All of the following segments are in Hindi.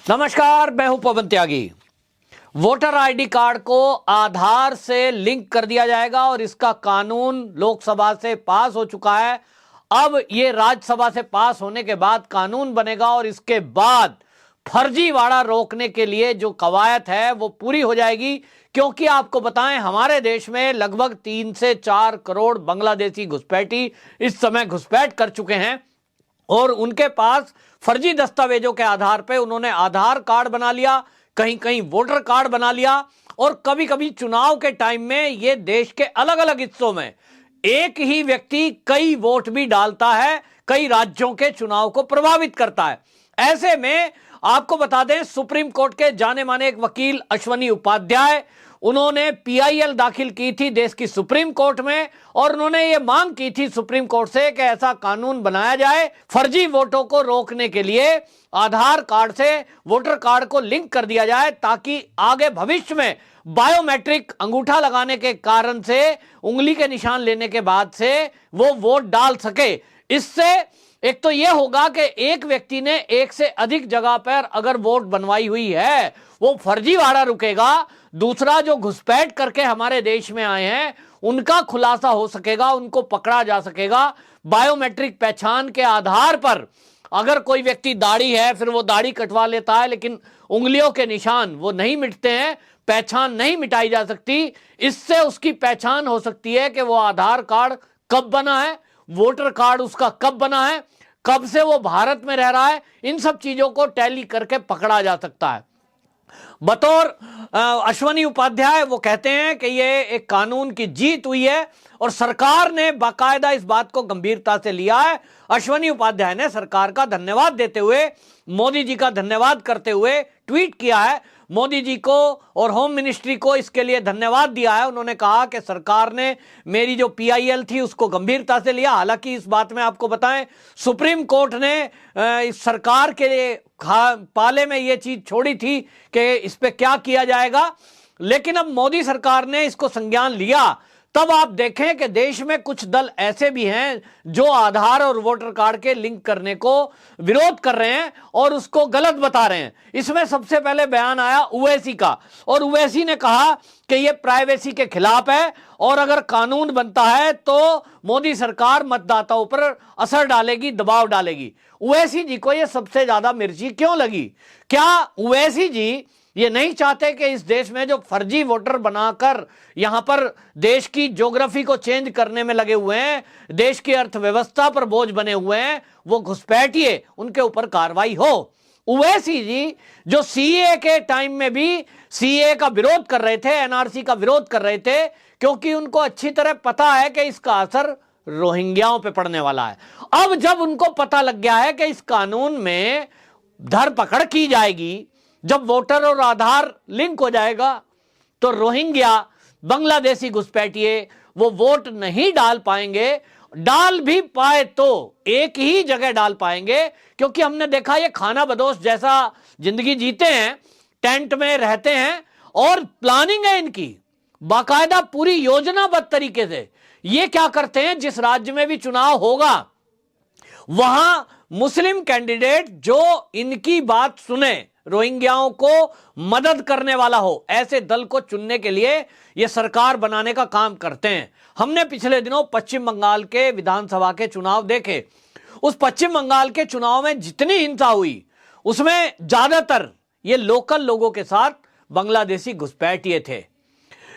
नमस्कार, मैं हूं पवन त्यागी। वोटर आईडी कार्ड को आधार से लिंक कर दिया जाएगा और इसका कानून लोकसभा से पास हो चुका है। अब ये राज्यसभा से पास होने के बाद कानून बनेगा और इसके बाद फर्जीवाड़ा रोकने के लिए जो कवायद है वो पूरी हो जाएगी। क्योंकि आपको बताएं, हमारे देश में लगभग 3 से 4 करोड़ बांग्लादेशी घुसपैठी इस समय घुसपैठ कर चुके हैं और उनके पास फर्जी दस्तावेजों के आधार पे उन्होंने आधार कार्ड बना लिया, कहीं कहीं वोटर कार्ड बना लिया और कभी कभी चुनाव के टाइम में ये देश के अलग अलग हिस्सों में एक ही व्यक्ति कई वोट भी डालता है, कई राज्यों के चुनाव को प्रभावित करता है। ऐसे में आपको बता दें, सुप्रीम कोर्ट के जाने माने एक वकील अश्वनी उपाध्याय, उन्होंने पीआईएल दाखिल की थी देश की सुप्रीम कोर्ट में और उन्होंने ये मांग की थी सुप्रीम कोर्ट से कि ऐसा कानून बनाया जाए, फर्जी वोटों को रोकने के लिए आधार कार्ड से वोटर कार्ड को लिंक कर दिया जाए ताकि आगे भविष्य में बायोमेट्रिक अंगूठा लगाने के कारण से, उंगली के निशान लेने के बाद से वो वोट डाल सके। इससे एक तो यह होगा कि एक व्यक्ति ने एक से अधिक जगह पर अगर वोट बनवाई हुई है वो फर्जीवाड़ा रुकेगा। दूसरा, जो घुसपैठ करके हमारे देश में आए हैं उनका खुलासा हो सकेगा, उनको पकड़ा जा सकेगा। बायोमेट्रिक पहचान के आधार पर अगर कोई व्यक्ति दाढ़ी है फिर वो दाढ़ी कटवा लेता है लेकिन उंगलियों के निशान वो नहीं मिटते हैं, पहचान नहीं मिटाई जा सकती। इससे उसकी पहचान हो सकती है कि वो आधार कार्ड कब बना है, वोटर कार्ड उसका कब बना है, कब से वो भारत में रह रहा है। इन सब चीजों को टैली करके पकड़ा जा सकता है। बतौर अश्वनी उपाध्याय वो कहते हैं कि ये एक कानून की जीत हुई है और सरकार ने बाकायदा इस बात को गंभीरता से लिया है। अश्वनी उपाध्याय ने सरकार का धन्यवाद देते हुए, मोदी जी का धन्यवाद करते हुए ट्वीट किया है। मोदी जी को और होम मिनिस्ट्री को इसके लिए धन्यवाद दिया है। उन्होंने कहा कि सरकार ने मेरी जो पीआईएल थी उसको गंभीरता से लिया। हालांकि इस बात में आपको बताएं, सुप्रीम कोर्ट ने इस सरकार के लिए पाले में ये चीज छोड़ी थी कि इस पे क्या किया जाएगा, लेकिन अब मोदी सरकार ने इसको संज्ञान लिया। तब आप देखें कि देश में कुछ दल ऐसे भी हैं जो आधार और वोटर कार्ड के लिंक करने को विरोध कर रहे हैं और उसको गलत बता रहे हैं। इसमें सबसे पहले बयान आया ओवैसी का और ओवैसी ने कहा कि यह प्राइवेसी के खिलाफ है और अगर कानून बनता है तो मोदी सरकार मतदाताओं पर असर डालेगी, दबाव डालेगी। ओवैसी जी को यह सबसे ज्यादा मिर्ची क्यों लगी? क्या ओवैसी जी ये नहीं चाहते कि इस देश में जो फर्जी वोटर बनाकर यहां पर देश की ज्योग्राफी को चेंज करने में लगे हुए हैं, देश की अर्थव्यवस्था पर बोझ बने हुए हैं, वो घुसपैठिए उनके ऊपर कार्रवाई हो? ओवैसी जी जो सीए के टाइम में भी सीए का विरोध कर रहे थे, एनआरसी का विरोध कर रहे थे, क्योंकि उनको अच्छी तरह पता है कि इसका असर रोहिंग्याओं पे पड़ने वाला है। अब जब उनको पता लग गया है कि इस कानून में धरपकड़ की जाएगी, जब वोटर और आधार लिंक हो जाएगा तो रोहिंग्या बांग्लादेशी घुसपैठिए वो वोट नहीं डाल पाएंगे। डाल भी पाए तो एक ही जगह डाल पाएंगे, क्योंकि हमने देखा ये खाना बदोश जैसा जिंदगी जीते हैं, टेंट में रहते हैं और प्लानिंग है इनकी बाकायदा पूरी योजनाबद्ध तरीके से। ये क्या करते हैं, जिस राज्य में भी चुनाव होगा वहां मुस्लिम कैंडिडेट जो इनकी बात सुने, रोहिंग्याओं को मदद करने वाला हो, ऐसे दल को चुनने के लिए यह सरकार बनाने का काम करते हैं। हमने पिछले दिनों पश्चिम बंगाल के विधानसभा के चुनाव देखे। उस पश्चिम बंगाल के चुनाव में जितनी हिंसा हुई उसमें ज्यादातर ये लोकल लोगों के साथ बांग्लादेशी घुसपैठिए थे।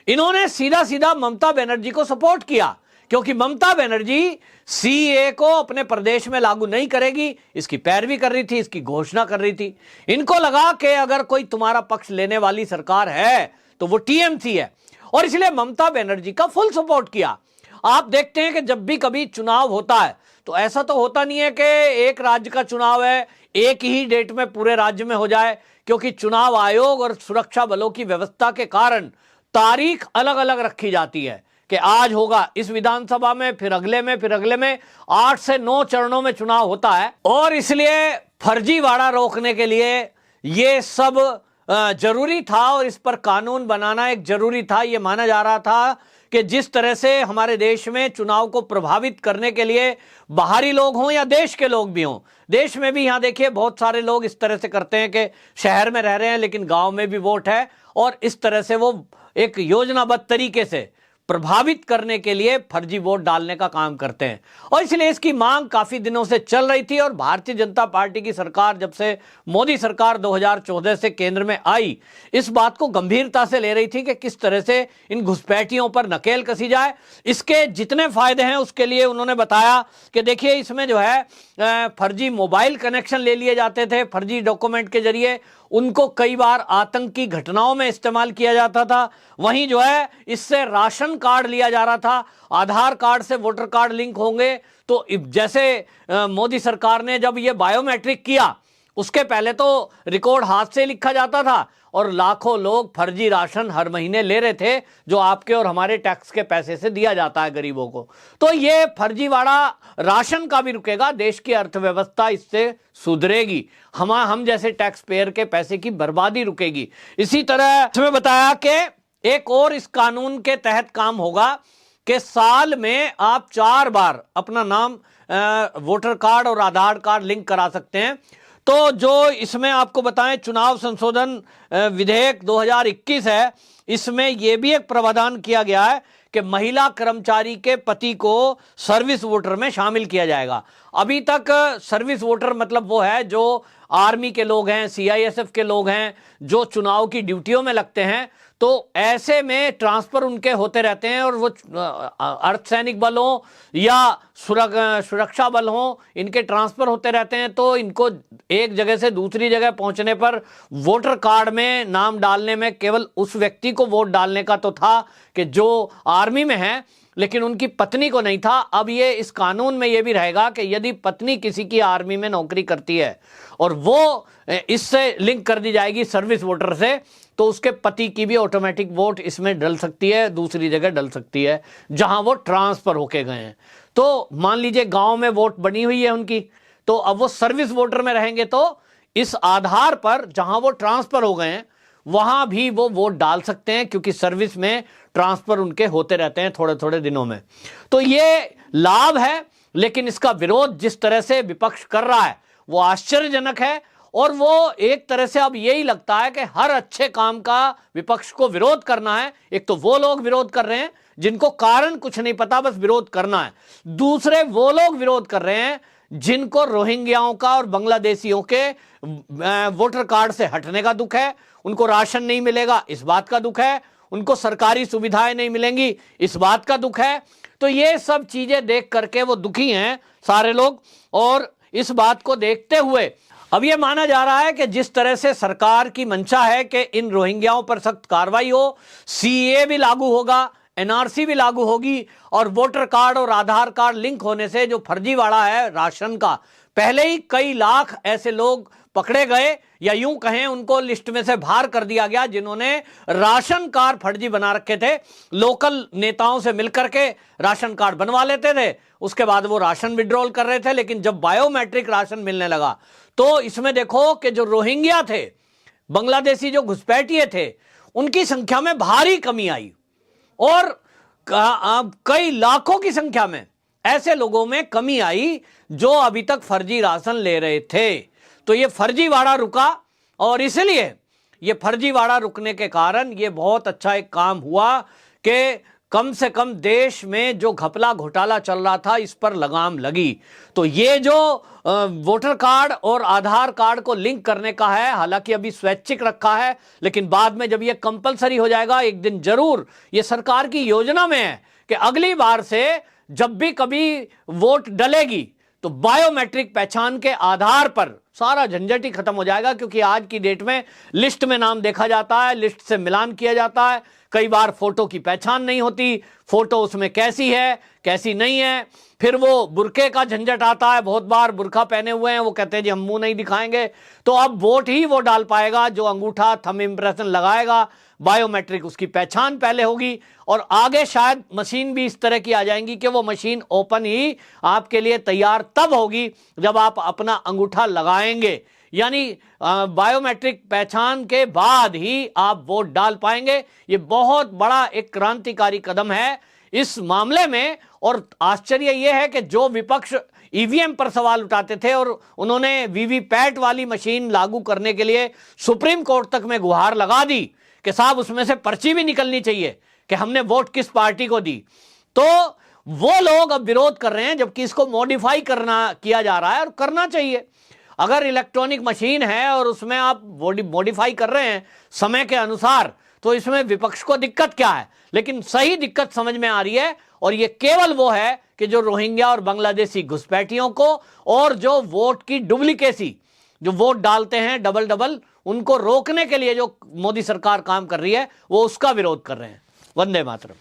इन्होंने सीधा सीधा ममता बनर्जी को सपोर्ट किया, क्योंकि ममता बनर्जी सीए को अपने प्रदेश में लागू नहीं करेगी, इसकी पैरवी कर रही थी, इसकी घोषणा कर रही थी। इनको लगा कि अगर कोई तुम्हारा पक्ष लेने वाली सरकार है तो वो टीएमसी है और इसलिए ममता बनर्जी का फुल सपोर्ट किया। आप देखते हैं कि जब भी कभी चुनाव होता है तो ऐसा तो होता नहीं है कि एक राज्य का चुनाव है एक ही डेट में पूरे राज्य में हो जाए, क्योंकि चुनाव आयोग और सुरक्षा बलों की व्यवस्था के कारण तारीख अलग अलग रखी जाती है कि आज होगा इस विधानसभा में, फिर अगले में, फिर अगले में। 8 से 9 चरणों में चुनाव होता है और इसलिए फर्जीवाड़ा रोकने के लिए ये सब जरूरी था और इस पर कानून बनाना एक जरूरी था। ये माना जा रहा था कि जिस तरह से हमारे देश में चुनाव को प्रभावित करने के लिए बाहरी लोग हों या देश के लोग भी हों, देश में भी यहां देखिए बहुत सारे लोग इस तरह से करते हैं कि शहर में रह रहे हैं लेकिन गांव में भी वोट है, और इस तरह से वो एक योजनाबद्ध तरीके से प्रभावित करने के लिए फर्जी वोट डालने का काम करते हैं। और इसलिए इसकी मांग काफी दिनों से चल रही थी, और भारतीय जनता पार्टी की सरकार जब से मोदी सरकार 2014 से केंद्र में आई, इस बात को गंभीरता से ले रही थी कि किस तरह से इन घुसपैठियों पर नकेल कसी जाए। इसके जितने फायदे हैं उसके लिए उन्होंने बताया कि देखिए इसमें जो है फर्जी मोबाइल कनेक्शन ले लिए जाते थे, फर्जी डॉक्यूमेंट के जरिए उनको कई बार आतंकी घटनाओं में इस्तेमाल किया जाता था। वहीं जो है इससे राशन कार्ड लिया जा रहा था, आधार कार्ड से वोटर कार्ड लिंक होंगे। तो जैसे मोदी सरकार ने जब ये बायोमेट्रिक किया, उसके पहले तो रिकॉर्ड हाथ से लिखा जाता था और लाखों लोग फर्जी राशन हर महीने ले रहे थे, जो आपके और हमारे टैक्स के पैसे से दिया जाता है गरीबों को। तो ये फर्जीवाड़ा राशन का भी रुकेगा, देश की अर्थव्यवस्था इससे सुधरेगी, हम जैसे टैक्स पेयर के पैसे की बर्बादी रुकेगी। इसी तरह इसमें बताया कि एक और इस कानून के तहत काम होगा कि साल में आप 4 बार अपना नाम वोटर कार्ड और आधार कार्ड लिंक करा सकते हैं। तो जो इसमें आपको बताएं चुनाव संशोधन विधेयक 2021 है, इसमें यह भी एक प्रावधान किया गया है कि महिला कर्मचारी के पति को सर्विस वोटर में शामिल किया जाएगा। अभी तक सर्विस वोटर मतलब वो है जो आर्मी के लोग हैं, सीआईएसएफ के लोग हैं, जो चुनाव की ड्यूटियों में लगते हैं, तो ऐसे में ट्रांसफर उनके होते रहते हैं, और वो अर्धसैनिक बल हो या सुरक्षा बल हो, इनके ट्रांसफर होते रहते हैं। तो इनको एक जगह से दूसरी जगह पहुंचने पर वोटर कार्ड में नाम डालने में केवल उस व्यक्ति को वोट डालने का तो था कि जो आर्मी में है, लेकिन उनकी पत्नी को नहीं था। अब ये इस कानून में ये भी रहेगा कि यदि पत्नी किसी की आर्मी में नौकरी करती है और वो इससे लिंक कर दी जाएगी सर्विस वोटर से, तो उसके पति की भी ऑटोमेटिक वोट इसमें डल सकती है, दूसरी जगह डल सकती है जहां वो ट्रांसफर होके गए हैं। तो मान लीजिए गांव में वोट बनी हुई है उनकी, तो अब वो सर्विस वोटर में रहेंगे, तो इस आधार पर जहां वो ट्रांसफर हो गए हैं वहां भी वो वोट डाल सकते हैं, क्योंकि सर्विस में ट्रांसफर उनके होते रहते हैं थोड़े थोड़े दिनों में। तो ये लाभ है, लेकिन इसका विरोध जिस तरह से विपक्ष कर रहा है वो आश्चर्यजनक है। और वो एक तरह से अब यही लगता है कि हर अच्छे काम का विपक्ष को विरोध करना है। एक तो वो लोग विरोध कर रहे हैं जिनको कारण कुछ नहीं पता, बस विरोध करना है। दूसरे वो लोग विरोध कर रहे हैं जिनको रोहिंग्याओं का और बांग्लादेशियों के वोटर कार्ड से हटने का दुख है, उनको राशन नहीं मिलेगा इस बात का दुख है, उनको सरकारी सुविधाएं नहीं मिलेंगी इस बात का दुख है। तो ये सब चीजें देख करके वो दुखी हैं सारे लोग। और इस बात को देखते हुए अब यह माना जा रहा है कि जिस तरह से सरकार की मंशा है कि इन रोहिंग्याओं पर सख्त कार्रवाई हो, सीए भी लागू होगा, एनआरसी भी लागू होगी, और वोटर कार्ड और आधार कार्ड लिंक होने से जो फर्जीवाड़ा है राशन का, पहले ही कई लाख ऐसे लोग पकड़े गए, या यूं कहें उनको लिस्ट में से बाहर कर दिया गया जिन्होंने राशन कार्ड फर्जी बना रखे थे। लोकल नेताओं से मिलकर के राशन कार्ड बनवा लेते थे, उसके बाद वो राशन विड्रॉल कर रहे थे। लेकिन जब बायोमेट्रिक राशन मिलने लगा तो इसमें देखो कि जो रोहिंग्या थे, बांग्लादेशी जो घुसपैठिए थे, उनकी संख्या में भारी कमी आई, और कई लाखों की संख्या में ऐसे लोगों में कमी आई जो अभी तक फर्जी राशन ले रहे थे। तो ये फर्जीवाड़ा रुका, और इसलिए ये फर्जीवाड़ा रुकने के कारण ये बहुत अच्छा एक काम हुआ कि कम से कम देश में जो घपला घोटाला चल रहा था इस पर लगाम लगी। तो ये जो वोटर कार्ड और आधार कार्ड को लिंक करने का है, हालांकि अभी स्वैच्छिक रखा है, लेकिन बाद में जब ये कंपलसरी हो जाएगा एक दिन जरूर, ये सरकार की योजना में है कि अगली बार से जब भी कभी वोट डलेगी तो बायोमेट्रिक पहचान के आधार पर सारा झंझट ही खत्म हो जाएगा। क्योंकि आज की डेट में लिस्ट में नाम देखा जाता है, लिस्ट से मिलान किया जाता है, कई बार फोटो की पहचान नहीं होती, फोटो उसमें कैसी है कैसी नहीं है, फिर वो बुरके का झंझट आता है, बहुत बार बुरका पहने हुए हैं वो कहते हैं जी हम मुंह नहीं दिखाएंगे। तो अब वोट ही वो डाल पाएगा जो अंगूठा थंब इंप्रेशन लगाएगा, बायोमेट्रिक उसकी पहचान पहले होगी, और आगे शायद मशीन भी इस तरह की आ जाएंगी कि वो मशीन ओपन ही आपके लिए तैयार तब होगी जब आप अपना अंगूठा लगाएंगे। यानी बायोमेट्रिक पहचान के बाद ही आप वोट डाल पाएंगे। ये बहुत बड़ा एक क्रांतिकारी कदम है इस मामले में। और आश्चर्य यह है कि जो विपक्ष ईवीएम पर सवाल उठाते थे और उन्होंने वीवीपैट वाली मशीन लागू करने के लिए सुप्रीम कोर्ट तक में गुहार लगा दी कि साहब उसमें से पर्ची भी निकलनी चाहिए कि हमने वोट किस पार्टी को दी, तो वो लोग अब विरोध कर रहे हैं, जबकि इसको मॉडिफाई किया जा रहा है और करना चाहिए। अगर इलेक्ट्रॉनिक मशीन है और उसमें आप मॉडिफाई कर रहे हैं समय के अनुसार, तो इसमें विपक्ष को दिक्कत क्या है? लेकिन सही दिक्कत समझ में आ रही है, और ये केवल वो है कि जो रोहिंग्या और बांग्लादेशी घुसपैठियों को और जो वोट की डुप्लीकेसी, जो वोट डालते हैं डबल, उनको रोकने के लिए जो मोदी सरकार काम कर रही है, वो उसका विरोध कर रहे हैं। वंदे मातरम।